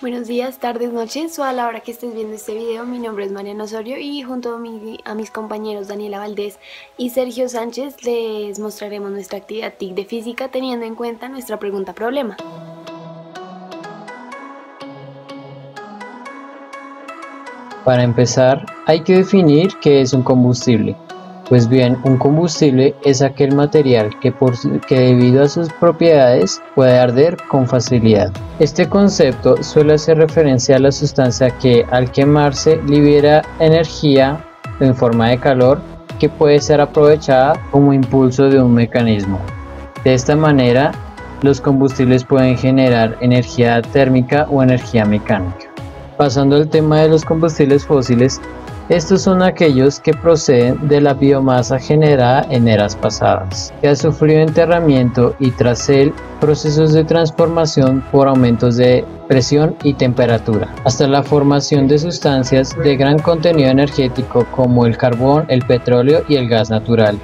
Buenos días, tardes, noches o a la hora que estés viendo este video. Mi nombre es Mariana Osorio y junto a mis compañeros Daniela Valdés y Sergio Sánchez les mostraremos nuestra actividad TIC de física teniendo en cuenta nuestra pregunta problema. Para empezar, hay que definir qué es un combustible. Pues bien, un combustible es aquel material que debido a sus propiedades puede arder con facilidad. Este concepto suele hacer referencia a la sustancia que al quemarse libera energía en forma de calor que puede ser aprovechada como impulso de un mecanismo. De esta manera, los combustibles pueden generar energía térmica o energía mecánica. Pasando al tema de los combustibles fósiles, estos son aquellos que proceden de la biomasa generada en eras pasadas, que ha sufrido enterramiento y tras él procesos de transformación por aumentos de presión y temperatura, hasta la formación de sustancias de gran contenido energético como el carbón, el petróleo y el gas natural.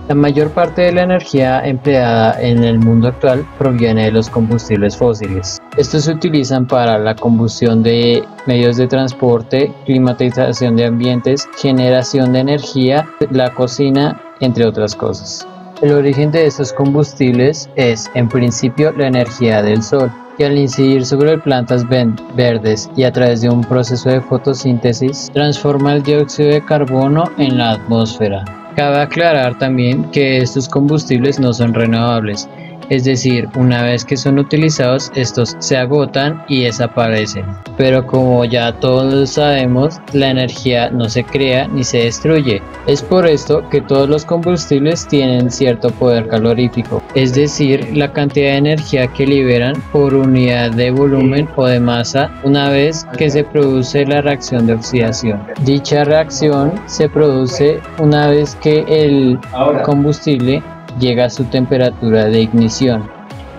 La mayor parte de la energía empleada en el mundo actual proviene de los combustibles fósiles. Estos se utilizan para la combustión de medios de transporte, climatización de ambientes, generación de energía, la cocina, entre otras cosas. El origen de estos combustibles es, en principio, la energía del sol, que al incidir sobre plantas verdes y a través de un proceso de fotosíntesis, transforma el dióxido de carbono en la atmósfera. Cabe aclarar también que estos combustibles no son renovables, es decir, una vez que son utilizados, estos se agotan y desaparecen. Pero como ya todos sabemos, la energía no se crea ni se destruye. Es por esto que todos los combustibles tienen cierto poder calorífico, es decir, la cantidad de energía que liberan por unidad de volumen o de masa una vez que se produce la reacción de oxidación. Dicha reacción se produce una vez que el combustible llega a su temperatura de ignición.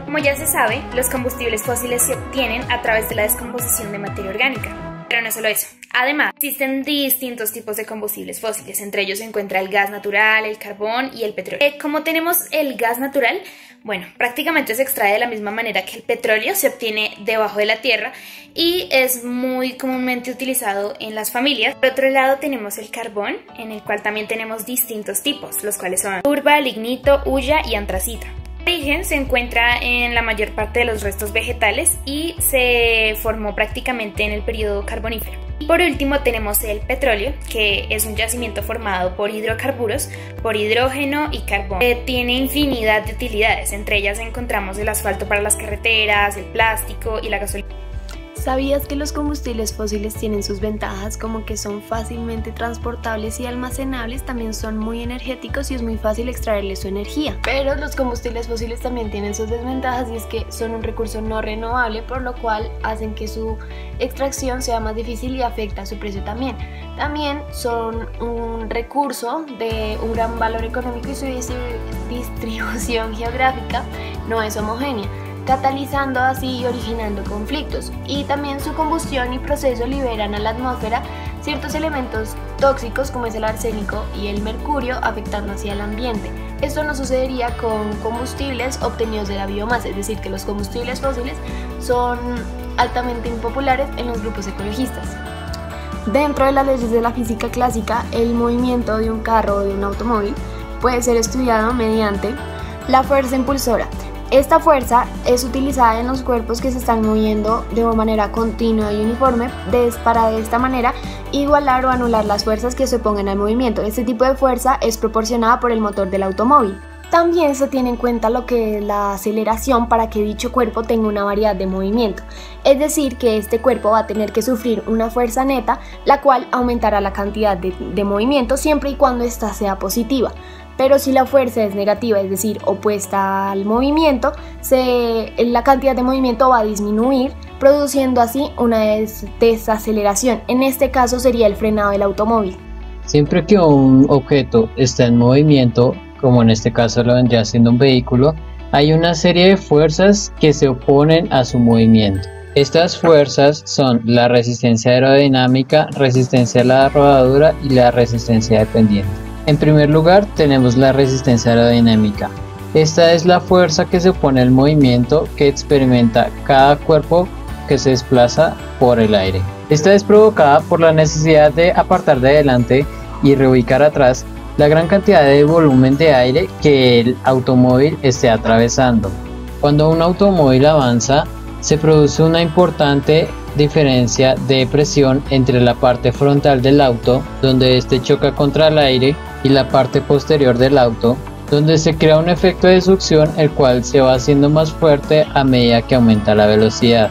Como ya se sabe, los combustibles fósiles se obtienen a través de la descomposición de materia orgánica. Pero no solo eso. Además, existen distintos tipos de combustibles fósiles. Entre ellos se encuentra el gas natural, el carbón y el petróleo. ¿Cómo tenemos el gas natural? Bueno, prácticamente se extrae de la misma manera que el petróleo, se obtiene debajo de la tierra y es muy comúnmente utilizado en las familias. Por otro lado tenemos el carbón, en el cual también tenemos distintos tipos, los cuales son turba, lignito, hulla y antracita. El origen se encuentra en la mayor parte de los restos vegetales y se formó prácticamente en el periodo carbonífero. Y por último tenemos el petróleo, que es un yacimiento formado por hidrocarburos, por hidrógeno y carbón. Tiene infinidad de utilidades, entre ellas encontramos el asfalto para las carreteras, el plástico y la gasolina. ¿Sabías que los combustibles fósiles tienen sus ventajas como que son fácilmente transportables y almacenables? También son muy energéticos y es muy fácil extraerles su energía. Pero los combustibles fósiles también tienen sus desventajas y es que son un recurso no renovable, por lo cual hacen que su extracción sea más difícil y afecta a su precio también. También son un recurso de un gran valor económico y su distribución geográfica no es homogénea, catalizando así y originando conflictos, y también su combustión y proceso liberan a la atmósfera ciertos elementos tóxicos como es el arsénico y el mercurio, afectando así al ambiente. Esto no sucedería con combustibles obtenidos de la biomasa, es decir, que los combustibles fósiles son altamente impopulares en los grupos ecologistas. Dentro de las leyes de la física clásica, el movimiento de un carro o de un automóvil puede ser estudiado mediante la fuerza impulsora. Esta fuerza es utilizada en los cuerpos que se están moviendo de manera continua y uniforme para de esta manera igualar o anular las fuerzas que se opongan al movimiento. Este tipo de fuerza es proporcionada por el motor del automóvil. También se tiene en cuenta lo que es la aceleración para que dicho cuerpo tenga una variedad de movimiento. Es decir, que este cuerpo va a tener que sufrir una fuerza neta, la cual aumentará la cantidad de movimiento siempre y cuando ésta sea positiva. Pero si la fuerza es negativa, es decir, opuesta al movimiento, la cantidad de movimiento va a disminuir, produciendo así una desaceleración. En este caso sería el frenado del automóvil. Siempre que un objeto está en movimiento, como en este caso lo vendría siendo un vehículo, hay una serie de fuerzas que se oponen a su movimiento. Estas fuerzas son la resistencia aerodinámica, resistencia a la rodadura y la resistencia dependiente. En primer lugar tenemos la resistencia aerodinámica. Esta es la fuerza que se opone al movimiento que experimenta cada cuerpo que se desplaza por el aire. Esta es provocada por la necesidad de apartar de adelante y reubicar atrás la gran cantidad de volumen de aire que el automóvil esté atravesando. Cuando un automóvil avanza, se produce una importante diferencia de presión entre la parte frontal del auto, donde éste choca contra el aire, y la parte posterior del auto, donde se crea un efecto de succión, el cual se va haciendo más fuerte a medida que aumenta la velocidad.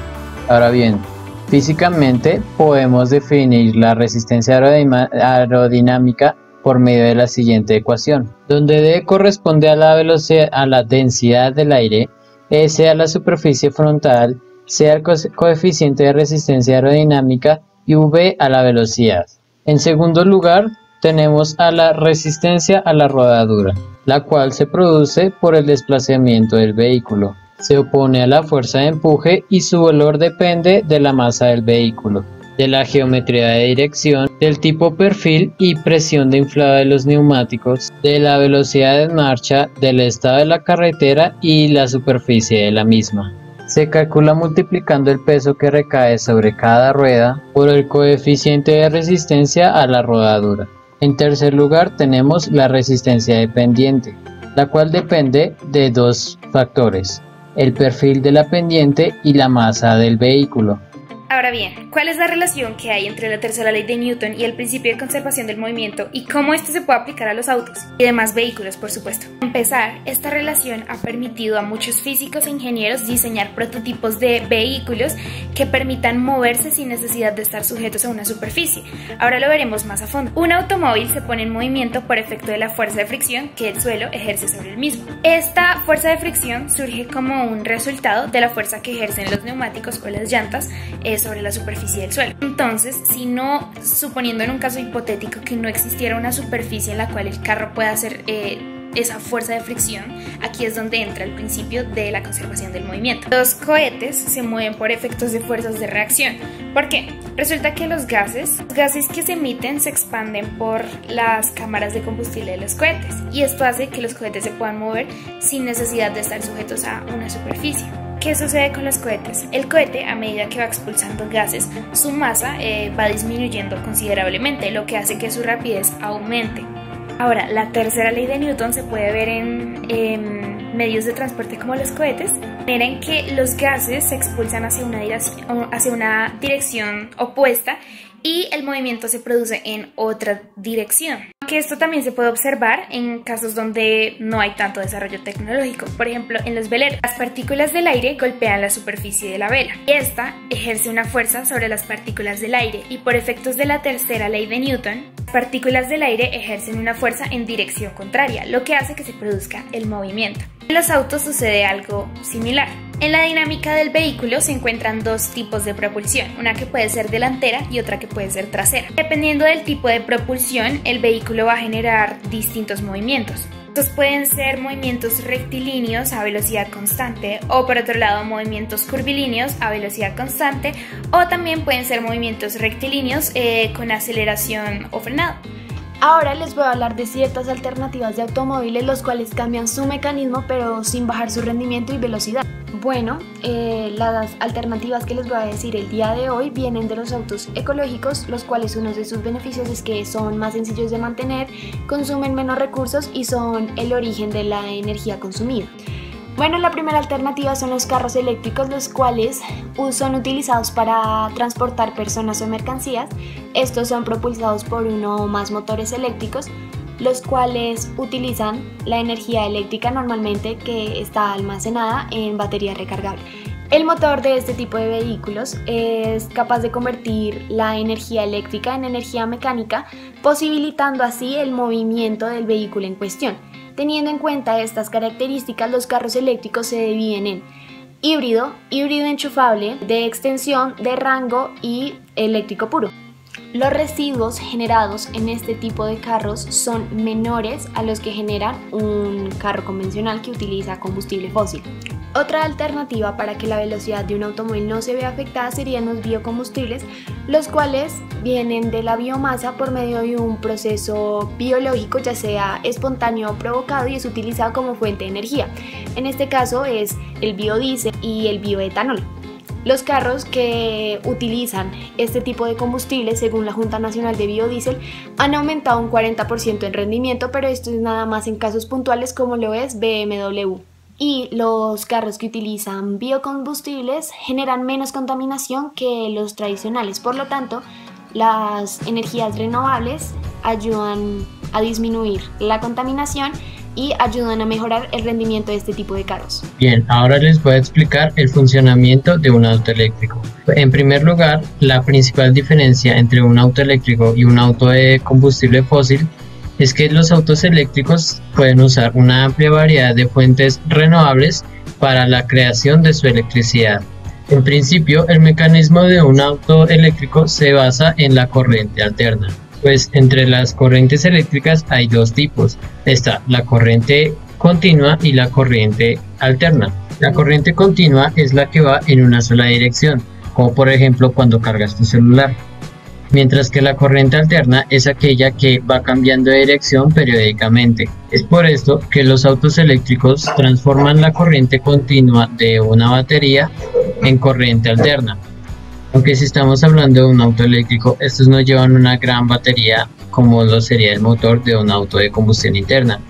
Ahora bien, físicamente podemos definir la resistencia aerodinámica por medio de la siguiente ecuación, donde D corresponde a la velocidad, a la densidad del aire, S a la superficie frontal, C al coeficiente de resistencia aerodinámica y V a la velocidad. En segundo lugar, tenemos a la resistencia a la rodadura, la cual se produce por el desplazamiento del vehículo. Se opone a la fuerza de empuje y su valor depende de la masa del vehículo, de la geometría de dirección, del tipo perfil y presión de inflado de los neumáticos, de la velocidad de marcha, del estado de la carretera y la superficie de la misma. Se calcula multiplicando el peso que recae sobre cada rueda por el coeficiente de resistencia a la rodadura. En tercer lugar tenemos la resistencia dependiente, la cual depende de dos factores: el perfil de la pendiente y la masa del vehículo. Ahora bien, ¿cuál es la relación que hay entre la tercera ley de Newton y el principio de conservación del movimiento y cómo esto se puede aplicar a los autos y demás vehículos, por supuesto? Para empezar, esta relación ha permitido a muchos físicos e ingenieros diseñar prototipos de vehículos que permitan moverse sin necesidad de estar sujetos a una superficie. Ahora lo veremos más a fondo. Un automóvil se pone en movimiento por efecto de la fuerza de fricción que el suelo ejerce sobre el mismo. Esta fuerza de fricción surge como un resultado de la fuerza que ejercen los neumáticos o las llantas sobre la superficie del suelo. Entonces, suponiendo en un caso hipotético que no existiera una superficie en la cual el carro pueda hacer esa fuerza de fricción, aquí es donde entra el principio de la conservación del movimiento. Los cohetes se mueven por efectos de fuerzas de reacción. ¿Por qué? Resulta que los gases que se emiten se expanden por las cámaras de combustible de los cohetes, y esto hace que los cohetes se puedan mover sin necesidad de estar sujetos a una superficie. ¿Qué sucede con los cohetes? El cohete, a medida que va expulsando gases, su masa va disminuyendo considerablemente, lo que hace que su rapidez aumente. Ahora, la tercera ley de Newton se puede ver en medios de transporte como los cohetes, de manera en que los gases se expulsan hacia una dirección opuesta y el movimiento se produce en otra dirección. Que esto también se puede observar en casos donde no hay tanto desarrollo tecnológico. Por ejemplo, en los veleros, las partículas del aire golpean la superficie de la vela y esta ejerce una fuerza sobre las partículas del aire, y por efectos de la tercera ley de Newton, las partículas del aire ejercen una fuerza en dirección contraria, lo que hace que se produzca el movimiento. En los autos sucede algo similar. En la dinámica del vehículo se encuentran dos tipos de propulsión, una que puede ser delantera y otra que puede ser trasera. Dependiendo del tipo de propulsión, el vehículo va a generar distintos movimientos. Estos pueden ser movimientos rectilíneos a velocidad constante, o por otro lado movimientos curvilíneos a velocidad constante, o también pueden ser movimientos rectilíneos con aceleración o frenado. Ahora les voy a hablar de ciertas alternativas de automóviles los cuales cambian su mecanismo pero sin bajar su rendimiento y velocidad. Bueno, las alternativas que les voy a decir el día de hoy vienen de los autos ecológicos, los cuales uno de sus beneficios es que son más sencillos de mantener, consumen menos recursos y son el origen de la energía consumida. Bueno, la primera alternativa son los carros eléctricos, los cuales son utilizados para transportar personas o mercancías. Estos son propulsados por uno o más motores eléctricos, los cuales utilizan la energía eléctrica normalmente que está almacenada en batería recargable. El motor de este tipo de vehículos es capaz de convertir la energía eléctrica en energía mecánica, posibilitando así el movimiento del vehículo en cuestión. Teniendo en cuenta estas características, los carros eléctricos se dividen en híbrido, híbrido enchufable, de extensión, de rango y eléctrico puro. Los residuos generados en este tipo de carros son menores a los que generan un carro convencional que utiliza combustible fósil. Otra alternativa para que la velocidad de un automóvil no se vea afectada serían los biocombustibles, los cuales vienen de la biomasa por medio de un proceso biológico, ya sea espontáneo o provocado, y es utilizado como fuente de energía. En este caso es el biodiesel y el bioetanol. Los carros que utilizan este tipo de combustible, según la Junta Nacional de Biodiesel, han aumentado un 40% en rendimiento, pero esto es nada más en casos puntuales como lo es BMW. Y los carros que utilizan biocombustibles generan menos contaminación que los tradicionales, por lo tanto, las energías renovables ayudan a disminuir la contaminación y ayudan a mejorar el rendimiento de este tipo de carros. Bien, ahora les voy a explicar el funcionamiento de un auto eléctrico. En primer lugar, la principal diferencia entre un auto eléctrico y un auto de combustible fósil es que los autos eléctricos pueden usar una amplia variedad de fuentes renovables para la creación de su electricidad. En principio, el mecanismo de un auto eléctrico se basa en la corriente alterna. Pues entre las corrientes eléctricas hay dos tipos. Está la corriente continua y la corriente alterna. La corriente continua es la que va en una sola dirección, como por ejemplo cuando cargas tu celular. Mientras que la corriente alterna es aquella que va cambiando de dirección periódicamente. Es por esto que los autos eléctricos transforman la corriente continua de una batería en corriente alterna. Aunque si estamos hablando de un auto eléctrico, estos no llevan una gran batería como lo sería el motor de un auto de combustión interna,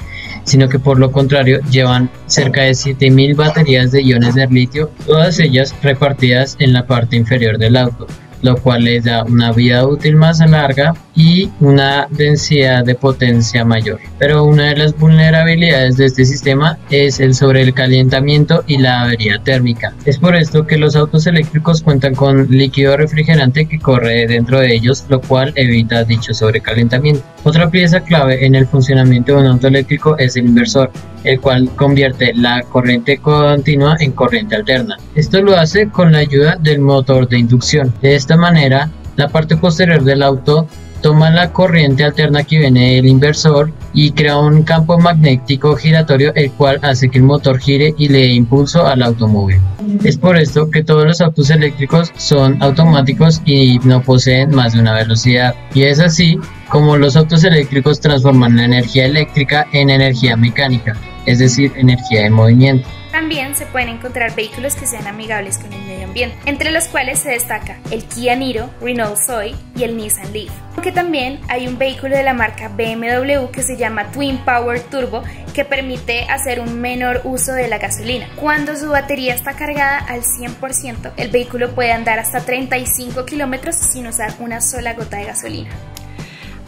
sino que por lo contrario llevan cerca de 7000 baterías de iones de litio, todas ellas repartidas en la parte inferior del auto, lo cual les da una vida útil más larga y una densidad de potencia mayor. Pero una de las vulnerabilidades de este sistema es el sobrecalentamiento y la avería térmica. Es por esto que los autos eléctricos cuentan con líquido refrigerante que corre dentro de ellos, lo cual evita dicho sobrecalentamiento. Otra pieza clave en el funcionamiento de un auto eléctrico es el inversor, el cual convierte la corriente continua en corriente alterna. Esto lo hace con la ayuda del motor de inducción. De esta manera, la parte posterior del auto toma la corriente alterna que viene del inversor y crea un campo magnético giratorio, el cual hace que el motor gire y le dé impulso al automóvil. Es por esto que todos los autos eléctricos son automáticos y no poseen más de una velocidad. Y es así como los autos eléctricos transforman la energía eléctrica en energía mecánica, es decir, energía de movimiento. También se pueden encontrar vehículos que sean amigables con el medio ambiente, entre los cuales se destaca el Kia Niro, Renault Zoe y el Nissan Leaf. Aunque también hay un vehículo de la marca BMW que se llama Twin Power Turbo, que permite hacer un menor uso de la gasolina. Cuando su batería está cargada al 100%, el vehículo puede andar hasta 35 kilómetros sin usar una sola gota de gasolina.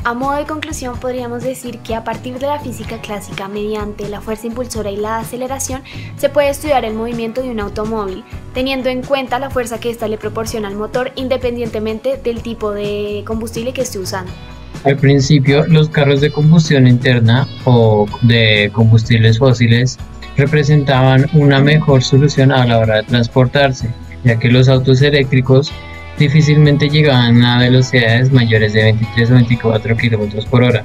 A modo de conclusión, podríamos decir que a partir de la física clásica, mediante la fuerza impulsora y la aceleración, se puede estudiar el movimiento de un automóvil, teniendo en cuenta la fuerza que ésta le proporciona al motor, independientemente del tipo de combustible que esté usando. Al principio, los carros de combustión interna o de combustibles fósiles representaban una mejor solución a la hora de transportarse, ya que los autos eléctricos difícilmente llegaban a velocidades mayores de 23 o 24 km por hora.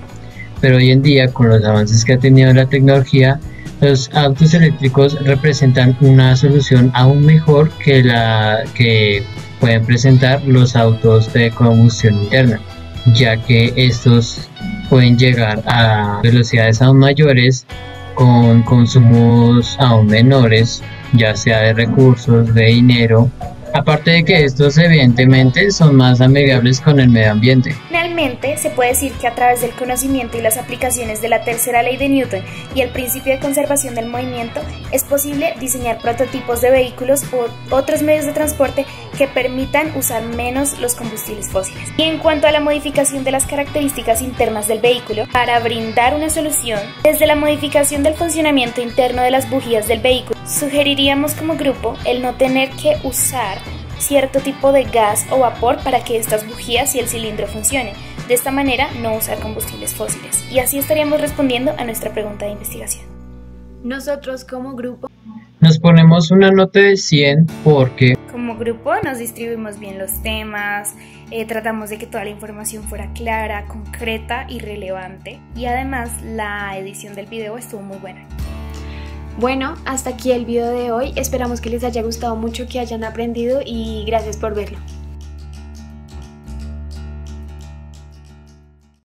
Pero hoy en día, con los avances que ha tenido la tecnología, los autos eléctricos representan una solución aún mejor que la que pueden presentar los autos de combustión interna, ya que estos pueden llegar a velocidades aún mayores con consumos aún menores, ya sea de recursos, de dinero. Aparte de que estos evidentemente son más amigables con el medio ambiente. Finalmente, se puede decir que a través del conocimiento y las aplicaciones de la tercera ley de Newton y el principio de conservación del movimiento, es posible diseñar prototipos de vehículos o otros medios de transporte que permitan usar menos los combustibles fósiles. Y en cuanto a la modificación de las características internas del vehículo, para brindar una solución, desde la modificación del funcionamiento interno de las bujías del vehículo, sugeriríamos como grupo el no tener que usar cierto tipo de gas o vapor para que estas bujías y el cilindro funcionen. De esta manera, no usar combustibles fósiles. Y así estaríamos respondiendo a nuestra pregunta de investigación. Nosotros como grupo nos ponemos una nota de 100 porque como grupo nos distribuimos bien los temas, tratamos de que toda la información fuera clara, concreta y relevante. Y además la edición del video estuvo muy buena. Bueno, hasta aquí el video de hoy. Esperamos que les haya gustado mucho, que hayan aprendido y gracias por verlo.